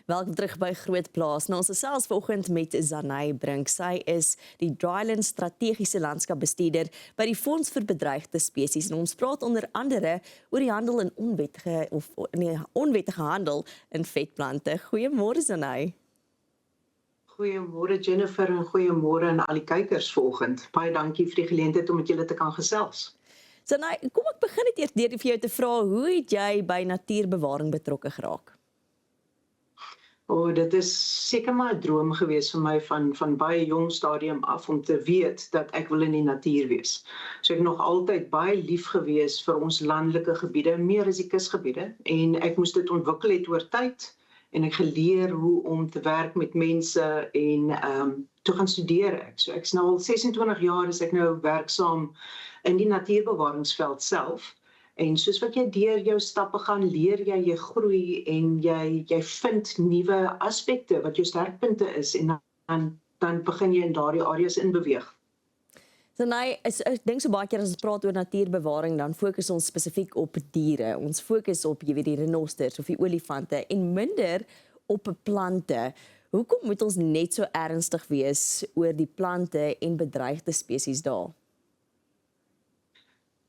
Welkom terug by Groot Plaas. Nou, ons gesels vanoggend met Zanay Brink. Sy is die Dryland strategiese landskapbestuurder by die Fonds vir Bedreigde Spesies. En ons praat onder andere oor die handel in onwettige handel in vetplante. Goeiemôre Zanay. Goeiemôre Jennifer en goeiemôre aan al die kykers vanoggend. Baie dankie vir die geleentheid om met julle te kan gesels. Zanay, kom ek begin net eers deur vir jou te vra, hoe het jy by natuurbewaring betrokke geraak? Dit is seker maar 'n droom gewees vir my van baie jong stadium af om te weet dat ek wil in die natuur wees. So ek nog altyd baie lief gewees vir ons landelike gebiede, meer as die kusgebiede, en ek moes dit ontwikkel het oor tyd en ek geleer hoe om te werk met mense en toe gaan studeer ek. So ek's nou al 26 jaar is ek nou werksaam in die natuurbewaringsveld self. En soos wat jy deur jou stappe gaan, leer jy groei en jy vind nuwe aspekte wat jou sterkpunte is en dan begin jy in daardie areas inbeweeg. Zanay, ek dink so baie keer as ons praat oor natuurbewaring, dan fokus ons spesifiek op diere. Ons fokus op, jy weet, die renosters of die olifante en minder op plante. Hoekom moet ons net so ernstig wees oor die plante en bedreigde spesies daar?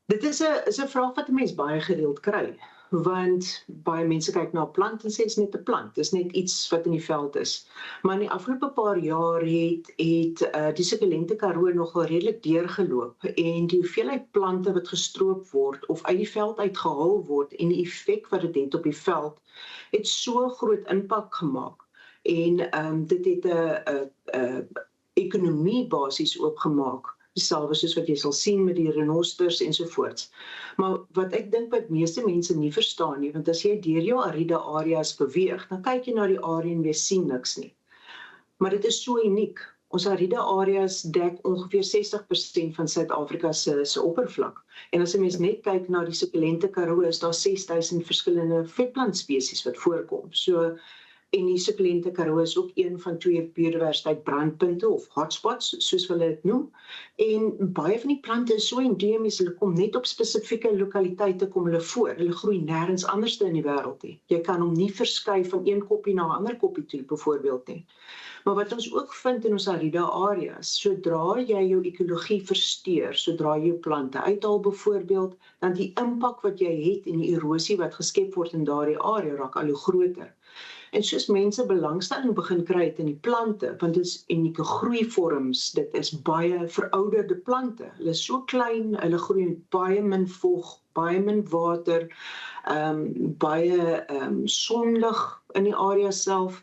Dit is 'n vraag wat 'n mens baie gereeld kry, want baie mense kyk na 'n plant en sê dit is net 'n plant, dit is net iets wat in die veld is. Maar in die afgelope paar jaar het die Sukulente Karoo nogal redelik deurgeloop en die hoeveelheid plante wat gestroop word of uit die veld uitgehaal word en die effek wat dit het op die veld, het so groot impak gemaak. En dit het 'n ekonomie basies oopgemaak. Dieselfde soos wat jy sal sien met die renosters ensovoorts. Maar wat ek dink wat meeste mense nie verstaan nie, want as jy deur jou ariede areas beweeg, dan kyk jy na die area en jy sien niks nie. Maar dit is so uniek. Ons ariede areas dek ongeveer 60% van Suid-Afrika se oppervlak. En as 'n mens net kyk na die Sukulente Karoo, is daar 6000 verskillende vetplantspesies wat voorkom. En die Sukulente Karoo is ook een van 2 biodiversiteit brandpunte of hotspots, soos hulle dit noem. En baie van die plante is so endemies, hulle kom net op spesifieke lokaliteite kom hulle voor. Hulle groei nêrens anderste in die wêreld nie. Jy kan hom nie verskuif van een koppie na 'n ander koppie toe, byvoorbeeld nie. Maar wat ons ook vind in ons ariede areas, sodra jy jou ekologie versteur, sodra jy jou plante uithaal byvoorbeeld, dan die impak wat jy het en die erosie wat geskep word in daardie area raak al hoe groter. En soos mense belangstelling begin kry het in die plante, want dit is unieke groeivorms, dit is baie verouderde plante. Hulle is so klein, hulle groei met baie min vog, baie min water, baie sonlig in die area self.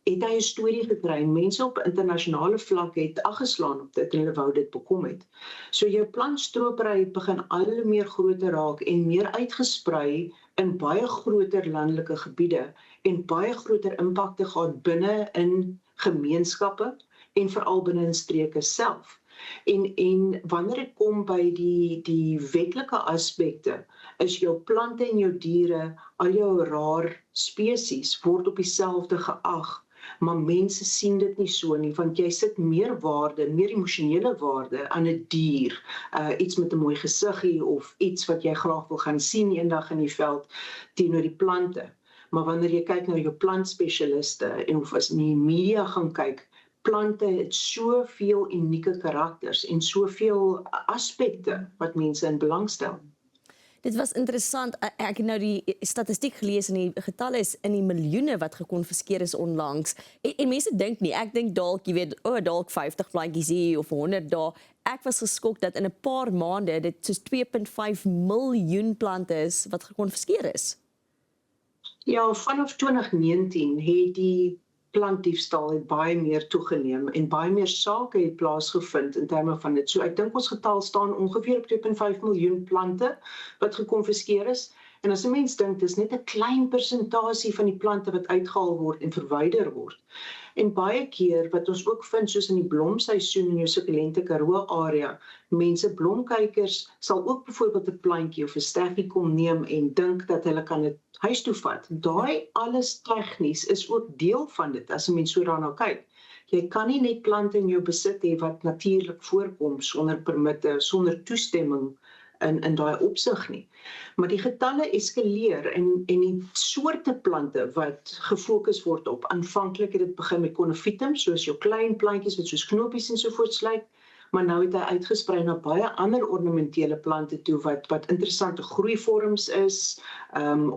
Het hy 'n storie gekry. Mense op internasionale vlak het aggeslaan op dit en hulle wou dit bekom het. So jou plantstropery begin al hoe meer groter raak en meer uitgesprei in baie groter landelike gebiede en baie groter impakte gehad binne in gemeenskappe en veral binne in streke self. En wanneer dit kom by die wetlike aspekte, is jou plante en jou diere, al jou rar spesies word op dieselfde geag, maar mense sien dit nie so nie, want jy sit meer waarde, meer emosionele waarde aan 'n dier, iets met 'n mooi gesiggie of iets wat jy graag wil gaan sien eendag in die veld teenoor die plante. Maar wanneer jy kyk na jou plantspesialiste en of as in die media gaan kyk, plante het soveel unieke karakters en soveel aspekte wat mense in belang stel. Dit was interessant. Ek het nou die statistiek gelees en die getalle is in die miljoene wat gekonfiskeer is onlangs. En mense dink nie, ek dink dalk, jy weet, dalk 50 plantjies hier of 100 daar. Ek was geskok dat in 'n paar maande dit soos 2.5 miljoen plante is wat gekonfiskeer is. Ja, vanaf 2019 het die plantdiefstal het baie meer toegeneem en baie meer sake het plaasgevind in terme van dit. So ek dink ons getal staan ongeveer op 2.5 miljoen plante wat gekonfiskeer is. En as 'n mens dink, dis net 'n klein persentasie van die plante wat uitgehaal word en verwyder word. En baie keer wat ons ook vind, soos in die blomseisoen in jou Sukulente Karoo area, mense blomkykers sal ook byvoorbeeld 'n plantjie of 'n steggie kom neem en dink dat hulle kan dit huis toe vat. Daai alles tegnies is ook deel van dit as 'n mens so daarna kyk. Jy kan nie net plante in jou besit hê wat natuurlik voorkom sonder permitte, sonder toestemming in daai opsig nie. Maar die getalle eskaleer en die soorte plante wat gefokus word op. Aanvanklik het dit begin met conophytum, soos jou klein plantjies wat soos knopies en so voort lyk, maar nou het hy uitgesprei na baie ander ornamentele plante toe wat interessante groeivorms is,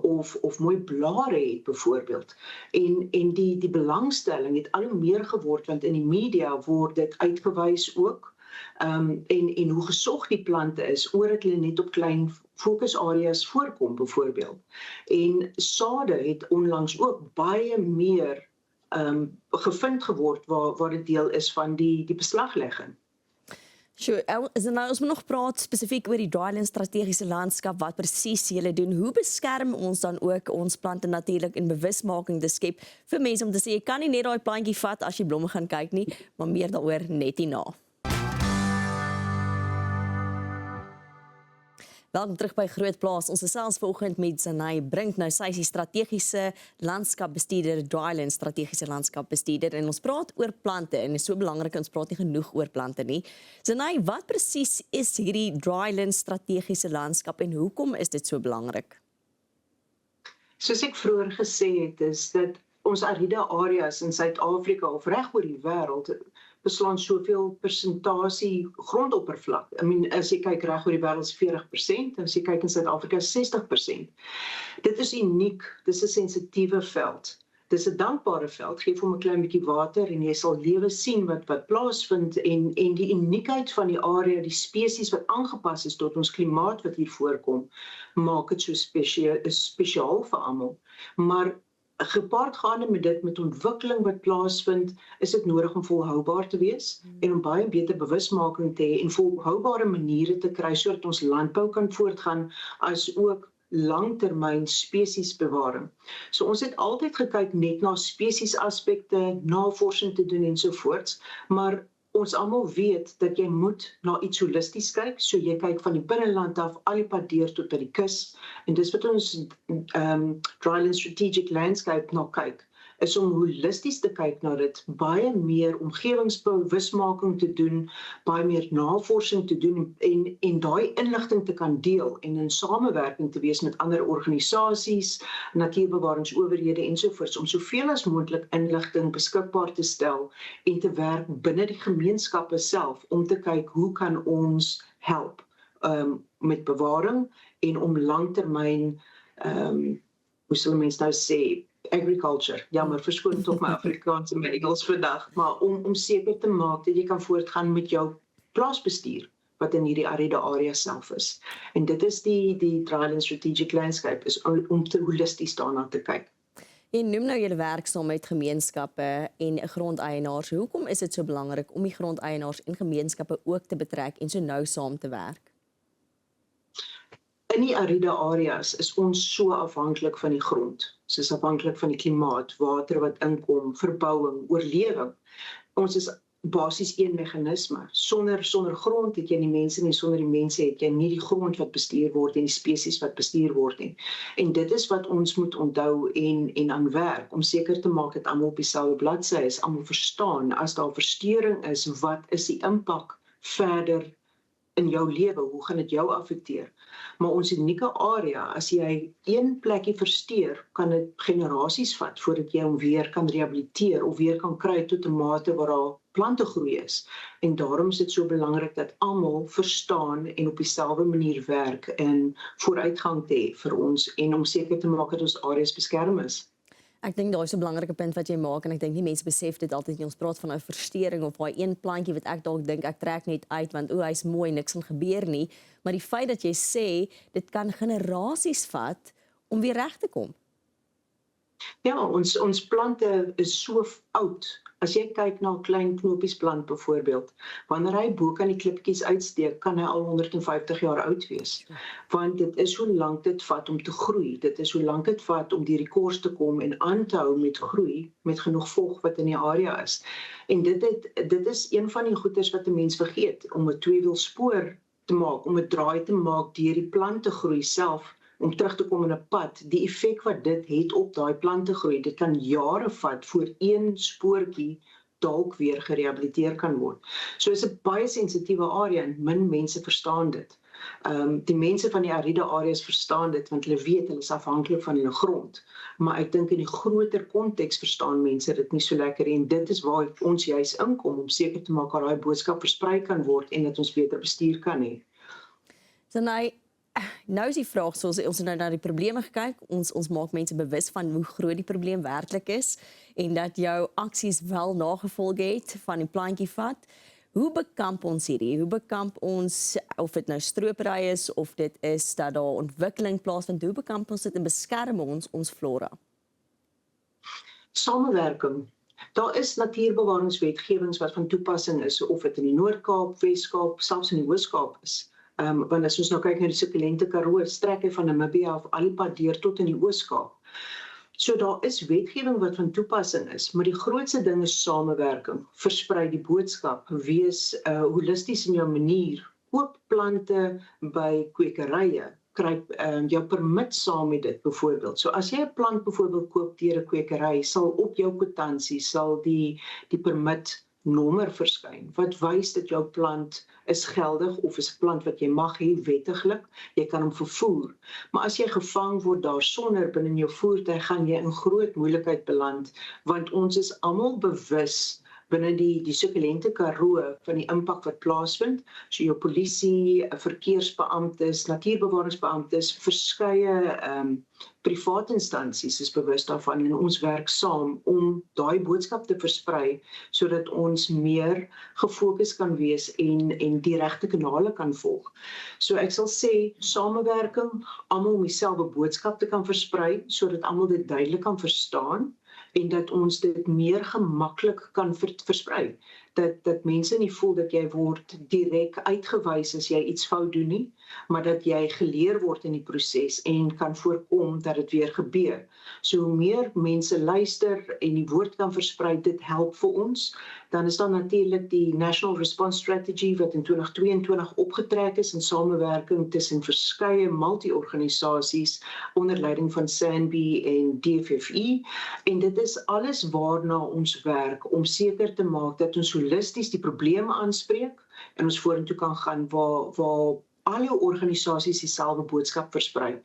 of mooi blare het byvoorbeeld. En die belangstelling het al hoe meer geword, want in die media word dit uitgewys ook, en hoe gesog die plante is, oor hulle net op klein fokusareas voorkom byvoorbeeld. En sade het onlangs ook baie meer gevind geword waar dit deel is van die beslaglegging. Sure. Nou, ons moet nog praat spesifiek oor die dryland strategiese landskap, wat presies julle doen. Hoe beskerm ons dan ook ons plante natuurlik in bewusmaking te skep vir mense om te sê, jy kan nie net daai plantjie vat as jy blomme gaan kyk nie, maar meer daaroor net hierna. Welkom terug by Groot Plaas. Ons gesels vanoggend met Zanay Brink. Nou, sy is die strategiese landskapbestuurder, dryland strategiese landskapbestuurder, en ons praat oor plante en is so belangrik, ons praat nie genoeg oor plante nie. Zanay, wat presies is hierdie dryland strategiese landskap en hoekom is dit so belangrik? Soos ek vroeër gesê het, is dat ons ariede areas in Suid-Afrika of reg oor die wêreld beslaan soveel persentasie grondoppervlak. As jy kyk reg oor die wêreld is 40%, as jy kyk in Suid-Afrika is 60%. Dit is uniek, dit is 'n sensitiewe veld. Dit is 'n dankbare veld, geef hom 'n klein bietjie water en jy sal lewe sien wat plaasvind en die uniekheid van die area, die spesies wat aangepas is tot ons klimaat wat hier voorkom, maak dit so spesiaal vir almal. Maar gepaardgaande met dit, met ontwikkeling wat plaasvind, is dit nodig om volhoubaar te wees en om baie beter bewusmaking te hê en volhoubare maniere te kry sodat ons landbou kan voortgaan, as ook langtermyn spesiesbewaring. So ons het altyd gekyk net na spesiesaspekte, navorsing te doen ensovoorts, maar ons almal weet dat jy moet na iets holisties kyk, so jy kyk van die binneland af, al die pad deur tot by die kus, en dis wat ons dryland strategic landscape na kyk, is om holisties te kyk na dit, baie meer omgewingsbewusmaking te doen, baie meer navorsing te doen, en daai inligting te kan deel, en in samewerking te wees met ander organisasies, natuurbewaringsowerhede ensovoorts, om soveel as moontlik inligting beskikbaar te stel, en te werk binne die gemeenskappe self, om te kyk hoe kan ons help met bewaring, en om langtermyn, hoe sal mense nou sê, agriculture, jammer, verskoon tot my Afrikaans en my Engels vandag, maar om seker te maak dat jy kan voortgaan met jou plaasbestuur, wat in hierdie ariede area self is. En dit is die dryland strategic landscape, is om te holisties daarna te kyk. Jy noem nou julle werk saam met gemeenskappe en grondeienaars. Hoekom is dit so belangrik om die grondeienaars en gemeenskappe ook te betrek en so nou saam te werk? In die ariede areas is ons so afhanklik van die grond. Ons is afhanklik van die klimaat, water wat inkom, verbouing, oorlewing. Ons is basies een meganisme. Sonder grond het jy nie mense nie, sonder die mense het jy nie die grond wat bestuur word en die spesies wat bestuur word nie. En dit is wat ons moet onthou en aan werk, om seker te maak dat almal op dieselfde bladsy is, almal verstaan, as daar verstoring is, wat is die impak verder in jou lewe, hoe gaan dit jou affekteer? Maar ons unieke area, as jy een plekkie versteur, kan dit generasies vat voordat jy hom weer kan rehabiliteer of weer kan kry tot 'n mate waar daar plante groei is. En daarom is dit so belangrik dat almal verstaan en op dieselfde manier werk en vooruitgang te hê vir ons en om seker te maak dat ons areas beskerm is. Ek dink daar is 'n belangrike punt wat jy maak en ek dink nie mense besef dit altyd nie. Ons praat van 'n verstoring of daai een plantjie wat ek dalk dink ek trek net uit want hy's mooi, niks gaan gebeur nie, maar die feit dat jy sê dit kan generasies vat om weer reg te kom. Ja, ons plante is so oud. As jy kyk na 'n klein knopiesplant byvoorbeeld, wanneer hy bo kan die klippies uitsteek, kan hy al 150 jaar oud wees. Want dit is hoe lank dit vat om te groei. Dit is hoe lank dit vat om deur die kors te kom en aan te hou met groei, met genoeg vog wat in die area is. En dit is een van die goeders wat 'n mens vergeet, om 'n tweewielspoor te maak, om 'n draai te maak deur die plant te groei self, om terug te kom in 'n pad, die effek wat dit het op daai plante groei, dit kan jare vat voor een spoortjie dalk weer gerehabiliteer kan word. So is 'n baie sensitiewe area en min mense verstaan dit. Die mense van die ariede areas verstaan dit want hulle weet hulle is afhanklik van hulle grond. Maar ek dink in die groter konteks verstaan mense dit nie so lekker nie, en dit is waar ons juis inkom om seker te maak dat daai boodskap versprei kan word en dat ons beter bestuur kan hê. So nou is die vraag, soos ons nou na die probleme gekyk, ons maak mense bewus van hoe groot die probleem werklik is en dat jou aksies wel nagevolge het van die plantjie vat. Hoe bekamp ons hierdie? Hoe bekamp ons, of dit nou stropery is, of dit is dat daar ontwikkeling plaasvind, hoe bekamp ons dit en beskerm ons flora? Samewerking. Daar is natuurbewaringswetgewings wat van toepassing is, of dit in die Noord-Kaap, Wes-Kaap, selfs in die Oos-Kaap is. Want as ons nou kyk na die sukkulente Karoo, strek hy van Namibië af al die pad deur tot in die Oos-Kaap. So daar is wetgewing wat van toepassing is, maar die grootste ding is samewerking. Versprei die boodskap, wees holisties in jou manier, koop plante by kwekerye, kry jou permit saam met dit byvoorbeeld. So as jy 'n plant byvoorbeeld koop deur 'n kwekery, sal op jou kwitansie sal die permit nommer verskyn wat wys dat jou plant is geldig of is 'n plant wat jy mag hê wettiglik, jy kan hom vervoer. Maar as jy gevang word daarsonder binne in jou voertuig, gaan jy in groot moeilikheid beland, want ons is almal bewus binne die sukkulente Karoo van die impak wat plaasvind. So jou polisie, verkeersbeamptes, natuurbewaringsbeamptes, verskeie private instansies is bewus daarvan en ons werk saam om daai boodskap te versprei sodat ons meer gefokus kan wees en die regte kanale kan volg. So ek sal sê samewerking, almal om dieselfde boodskap te kan versprei sodat almal dit duidelik kan verstaan en dat ons dit meer gemaklik kan versprei. Dat mense nie voel dat jy word direk uitgewys as jy iets fout doen nie, maar dat jy geleer word in die proses en kan voorkom dat dit weer gebeur. So hoe meer mense luister en die woord kan versprei, dit help vir ons. Dan is daar natuurlik die National Response Strategy wat in 2022 opgetrek is in samewerking tussen verskeie multi-organisasies onder leiding van SANBI en DFFE. En dit is alles waarna ons werk om seker te maak dat ons holisties die probleme aanspreek en ons vorentoe kan gaan waar alle organisasies dieselfde boodskap versprei.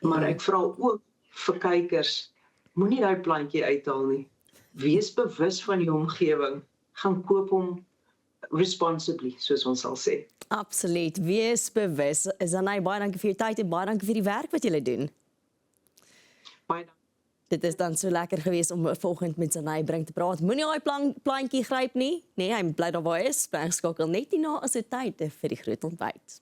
Maar ek vra ook vir kykers, moenie daai plantjie uithaal nie. Wees bewus van jou omgewing. Gaan koop hom responsibly, soos ons sal sê. Absoluut, wees bewus. Zanay, baie dankie vir jou tyd en baie dankie vir die werk wat julle doen. Baie dankie. Dit is dan so lekker geweest om volgend met Zanay Brink te praat. Moenie daai plantjie gryp nie. Nee, hy bly daar waar hy is. Skakel net hierna as dit tyd vir die groot ontbyt.